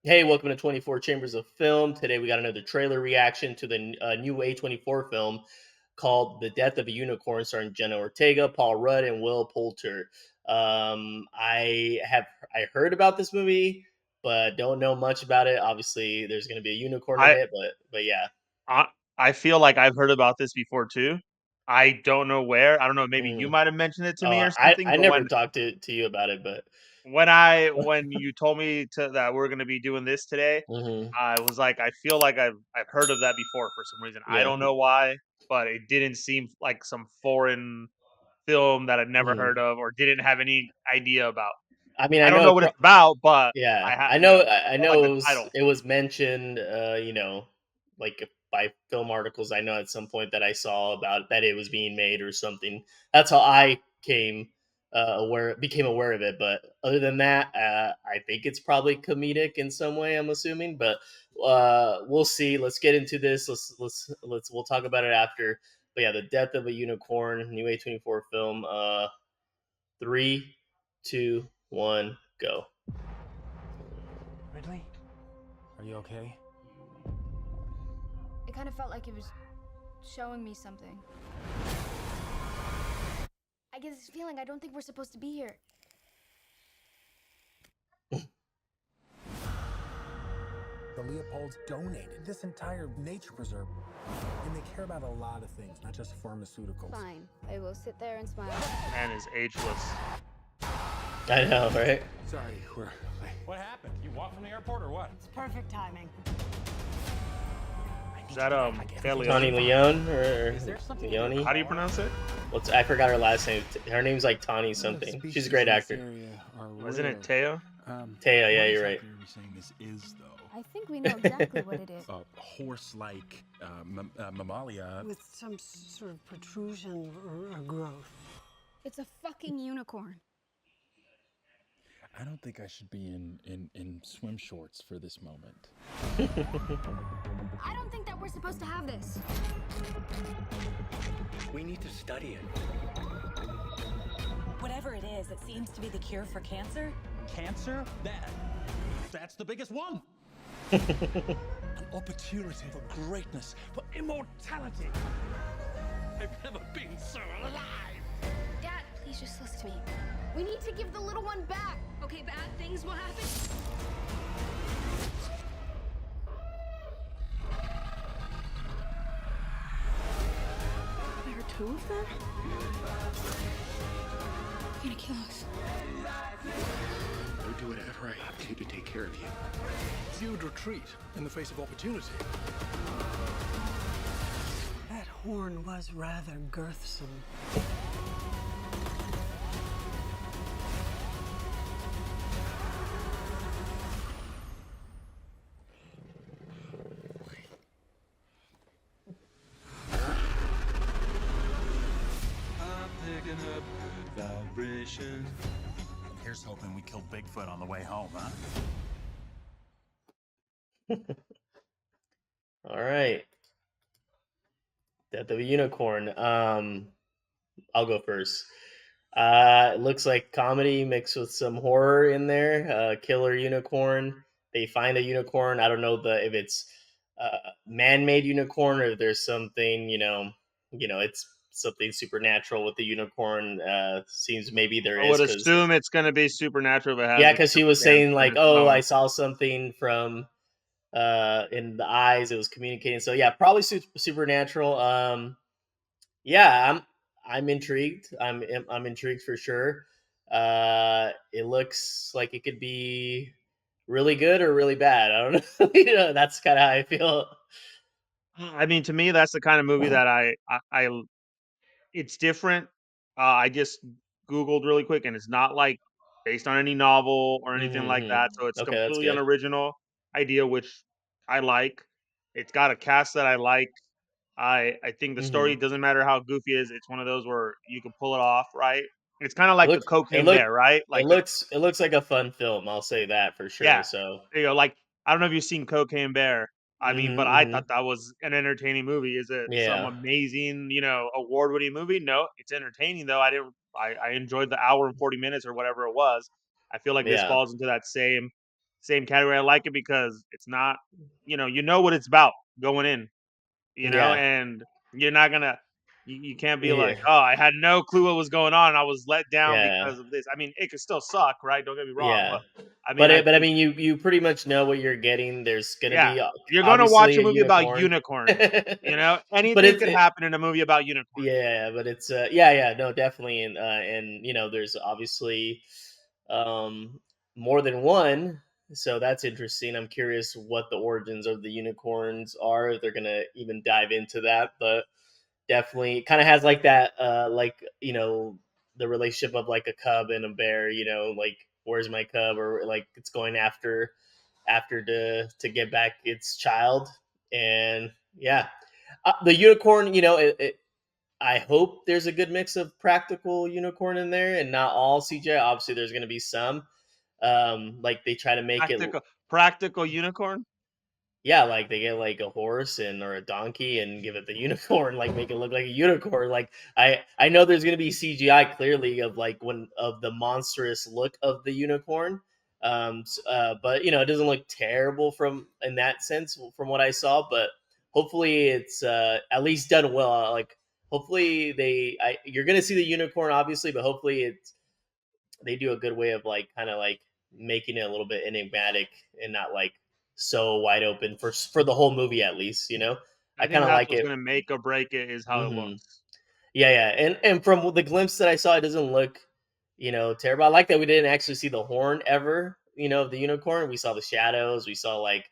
Hey, welcome to 24 Chambers of Film. Today we got another trailer reaction to the new A24 film called The Death of a Unicorn, starring Jenna Ortega, Paul Rudd, and Will Poulter. I heard about this movie, but don't know much about it. Obviously, there's going to be a unicorn in I it, but yeah. I I feel like I've heard about this before too. I don't know where. I don't know, maybe you Mm. might have mentioned it to Oh, me or I something, I but never talked to you about it, but when you told me that we're gonna be doing this today, Mhm. I was like, I feel like I've heard of that before for some reason. I Yeah. don't know why, but it didn't seem like some foreign film that I'd never Mhm. heard of or didn't have any idea about. I mean, I I don't know know it what it's about, but Yeah, I I like know the title. it was mentioned, like by film articles. I know at some point that I saw about that it was being made or something. That's how I became aware of it. But other than that, I think it's probably comedic in some way. I'm assuming, but we'll see. Let's get into this. We'll talk about it after. But yeah, the death of a unicorn, new A24 film. Three, two, one, go. Ridley, are you okay? It kind of felt like it was showing me something. I get this feeling I don't think we're supposed to be here. The Leopolds donated this entire nature preserve. And they care about a lot of things, not just pharmaceuticals. Fine, I will sit there and smile. Man is ageless. I know, right? Sorry, we're late. What happened? You walked from the airport or what? It's perfect timing. Is that Tony Leoni? Leon or Is there something Leoni? How do you pronounce it? I forgot her last name. Her name's like Tani A lot of something. She's a species great in this actor. area are Wasn't rare. it Teo? Taya, yeah, What you're right. exactly are we saying this is, though? I think we know exactly what it is. A horse-like mammalia. With some sort of protrusion or growth. It's a fucking unicorn. I don't think I should be in swim shorts for this moment. I don't think that we're supposed to have this. We need to study it. Whatever it is, it seems to be the cure for cancer. Cancer? That's the biggest one. An opportunity for greatness, for immortality. I've never been so alive. Dad, please just listen to me. We need to give the little one back. Okay, bad things will happen. There are two of them? They're gonna kill us. I'll do whatever I have to take care of you. You'd retreat in the face of opportunity. That horn was rather girthsome. I'm picking up vibrations. Here's hoping we killed Bigfoot on the way home, huh? All right. Death of a Unicorn. I'll go first. It looks like comedy mixed with some horror in there. Killer unicorn. They find a unicorn. I don't know if it's man-made unicorn or if there's something, it's something supernatural with the unicorn. Seems maybe there I is would because assume it's gonna be supernatural if it has yeah, a because he super was saying cancer in like, its oh, I nose. saw something from in the eyes. It was communicating. So yeah, probably supernatural. Yeah, I'm intrigued. I'm intrigued for sure. It looks like it could be really good or really bad. I don't know. That's kind of how I feel. I mean, to me, that's the kind of movie that it's different. I just Googled really quick, and it's not like based on any novel or anything like Mm-hmm. that. So it's Okay, that's completely an good. original idea, which I like. It's got a cast that I like. I think the story Mm-hmm. doesn't matter how goofy it is. It's one of those where you can pull it off, right? It's kind of It like the looks. It Cocaine look. Bear, right? It Like the looks. It looks like a fun film. I'll say that for sure. yeah, So. like I don't know if you've seen Cocaine Bear. I mean, but Mm-hmm. I Mm-hmm. thought that was an entertaining movie. Is it some Yeah. amazing, award-winning movie? No, it's entertaining though. I didn't. I enjoyed the hour and 40 minutes or whatever it was. I feel like this Yeah. falls into that same category. I like it because it's not, you know what it's about going in, Yeah, and you're not gonna, you can't be like, yeah, oh, I had no clue what was going on. I was let down yeah. because of this. I mean, it could still suck, right? Don't get me wrong, Yeah. but I mean, I But I think, mean, you pretty much know what you're getting. There's gonna yeah, be you're gonna watch obviously a a movie about unicorn. unicorns. But Anything could happen in a movie about unicorns. yeah, but it's yeah, yeah, no, definitely, and there's obviously um more than one, so that's interesting. I'm curious what the origins of the unicorns are. If they're gonna even dive into that, but definitely kind of has like that like the relationship of like a cub and a bear, like where's my cub, or like it's going after to get back its child. And yeah, the unicorn, I hope there's a good mix of practical unicorn in there and not all CGI. Obviously there's going to be some like they try to make it. Practical unicorn. Yeah, like they get like a horse and or a donkey and give it the unicorn, like make it look like a unicorn. Like I know there's gonna be CGI clearly of like when of the monstrous look of the unicorn. But it doesn't look terrible from in that sense from what I saw. But hopefully it's at least done well. Like hopefully you're gonna see the unicorn obviously, but hopefully they do a good way of like kind of like making it a little bit enigmatic and not like so wide open for the whole movie at least. I I think kind of that's like what's it. gonna make or break it is how it Hmm. looks. Yeah, yeah, and from the glimpse that I saw, it doesn't look, terrible. I like that we didn't actually see the horn ever, of the unicorn. We saw the shadows, we saw like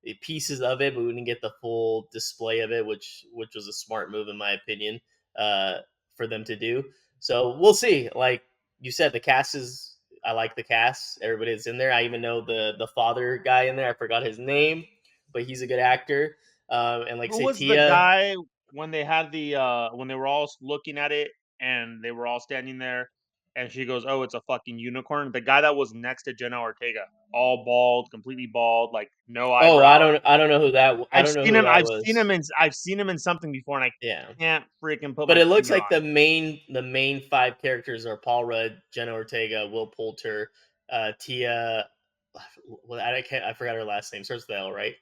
the pieces of it, but we didn't get the full display of it, which was a smart move in my opinion, uh, for them to do. So we'll see. Like you said, the cast is. I like the cast. Everybody that's in there. I even know the father guy in there. I forgot his name, but he's a good actor. And like Who was the Satya. guy when they had when they were all looking at it and they were all standing there and she goes, "Oh, it's a fucking unicorn." The guy that was next to Jenna Ortega, all bald, completely bald, like no Oh, eyebrows. I don't know who that I don't know who that was. I've seen him in something before, and I Yeah. can't freaking put But my it looks finger like on it. the main five characters are Paul Rudd, Jenna Ortega, Will Poulter, Tia. Well, I forgot her last name. Starts with L, right?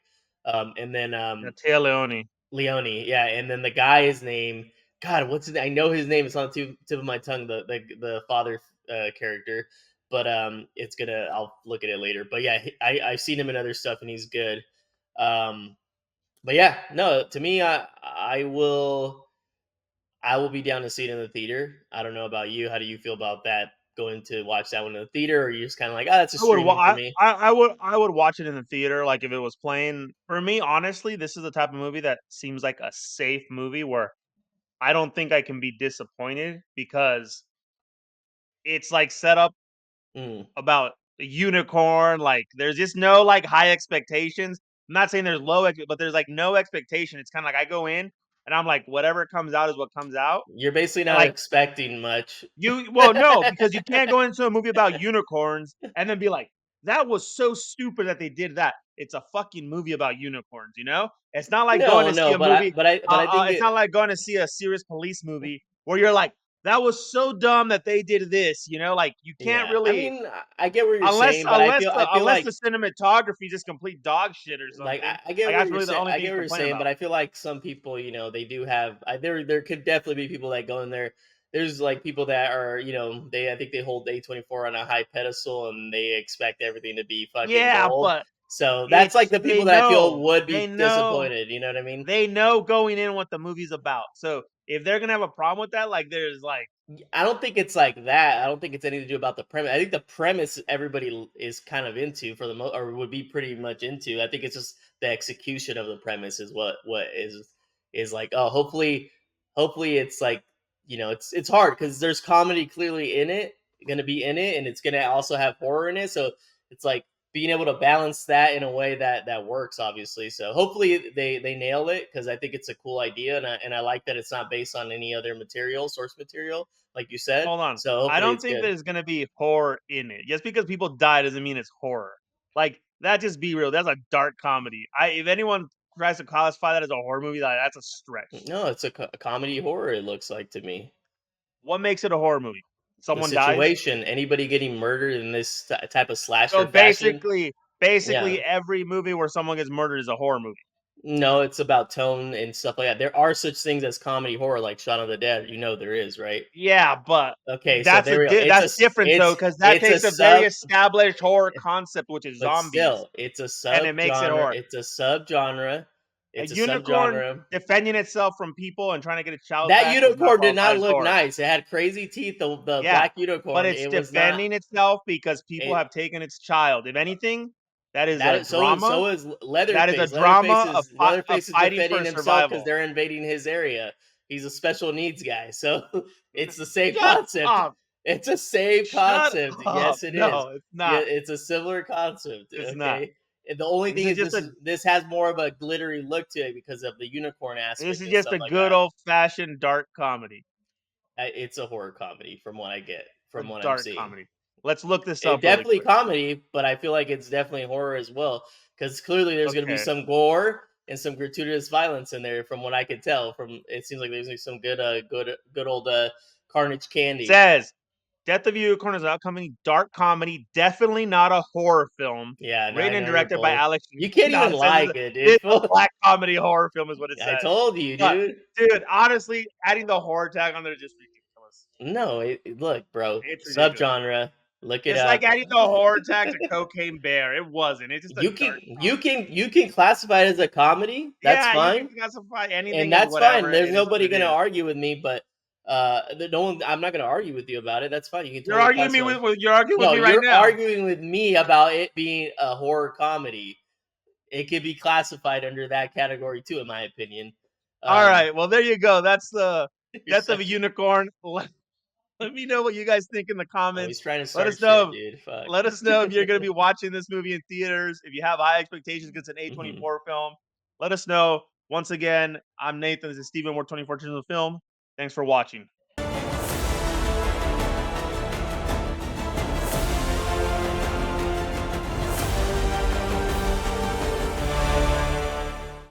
And then Yeah, Taya Leoni. Leoni, yeah, and then the guy's name. God, what's his? I know his name. It's on the tip of my tongue. The father character, but it's gonna. I'll look at it later. But yeah, I've seen him in other stuff, and he's good. Um, but yeah, no, to me, I will be down to see it in the theater. I don't know about you. How do you feel about that? Going to watch that one in the theater, or are you just kind of like, oh, that's a streaming for me? I would watch it in the theater, like if it was playing. For me, honestly, this is the type of movie that seems like a safe movie where I don't think I can be disappointed because it's like set up Mm. about a unicorn. Like there's just no like high expectations. I'm not saying there's but there's like no expectation. It's kind of like I go in and I'm like, whatever comes out is what comes out. You're basically And not like expecting much. no, because you can't go into a movie about unicorns and then be like, that was so stupid that they did that. It's a fucking movie about unicorns, you know? It's not like going No, to see no, a movie. but I think It's it. not like going to see a serious police movie where you're like, that was so dumb that they did this, you know? Like you can't Yeah, I really, mean, I get what you're saying, but I feel unless like the cinematography is just complete dog shit or something. I get Like what that's you're really the saying. only I thing get you what you're complain saying, about. but I feel like some people, they do have. There could definitely be people that go in there. There's like people that are, I think they hold A24 on a high pedestal and they expect everything to be fucking Yeah, gold. but So that's like the people that I feel would they be know disappointed. You know what I mean? They know going in what the movie's about. So if they're gonna have a problem with that, like there's like I don't think it's like that. I don't think it's anything to do about the premise. I think the premise everybody is kind of into for the or would be pretty much into. I think it's just the execution of the premise is what is like. Oh, hopefully it's like it's hard because there's comedy clearly in it, going to be in it, and it's going to also have horror in it. So it's like being able to balance that in a way that works, obviously. So hopefully they nail it because I think it's a cool idea, and I like that it's not based on any other source material like you said. hold on. So I hopefully don't it's think good. there's gonna be horror in it. Just because people die doesn't mean it's horror. Like that just be real. That's a dark comedy. I if anyone tries to classify that as a horror movie, like, that's a stretch. No, it's a comedy horror. It looks like to me. What makes it a horror movie? The Someone dies? situation, anybody getting murdered in this type of So slasher fashion. basically basically Yeah. every movie where someone gets murdered is a horror movie. No, it's about tone and stuff like that. There are such things as comedy horror, like Shaun of the Dead. You know there is, right? Yeah, but Okay, so there we go. that's different though, because that It's a takes a very sub, established horror concept, which is but zombies, still, it's a and it makes it subgenre. horror. It's a subgenre. A It's a unicorn subgenre. defending itself from people and trying to get its child That back does not unicorn did qualify not as look horror. nice. It had crazy teeth. The Yeah, black but unicorn. it's It was not. defending itself because people It have taken its child. If anything, that is that a is drama. so is That is a Leatherface. drama of Leatherface is fighting for defending himself because survival. they're invading his area. He's a special needs guy, so it's the same Shut concept. up! It's a same Shut concept. up! Yes, it is. No, it's Yeah, not. it's a similar concept. It's not. Okay. And the only This thing is is just a this has more of a glittery look to it because of the unicorn this aspect is and just stuff a like good that. old fashioned dark comedy. It's a horror comedy from what I get, A from what I'm dark seeing. comedy. Let's look this It up really definitely quick. comedy, but I feel like it's definitely horror as well because clearly there's going to be Okay. some gore and some gratuitous violence in there, from what I could tell. From it seems like there's gonna be some good old carnage candy. Says Death of a Unicorn is an upcoming dark comedy, definitely not a horror film. Yeah, no, I Written and know you're directed by bold. Alex. You can't No, even it says like it, it's dude. a black comedy horror film, is what it I says. told you, But dude. dude, honestly, adding the horror tag on there is just ridiculous. No, look, bro, It's ridiculous. subgenre. Look it It's like up. adding the horror tag to Cocaine Bear. It wasn't. It's just a dark comedy. You can classify it as a comedy. That's Yeah, you can fine. classify And anything as that's fine. whatever. There's It is what nobody it gonna is. argue with me, but no one. I'm not gonna argue with you about it. That's fine. You can You're totally arguing me classify. you're arguing with No, me right you're now. arguing with me about it being a horror comedy. It could be classified under that category too, in my opinion. All Um, right. Well, there you go. That's the you're Death of a such. Unicorn. Let me know what you guys think in the Oh, he's comments. trying to Let start us shit, know. dude. Fuck. Let us know if you're going to be watching this movie in theaters. If you have high expectations, because it's an Hmm. A24 film. Let us know. Once again, I'm Nathan. This is Steven. We're 24 Children of Film. Thanks for watching.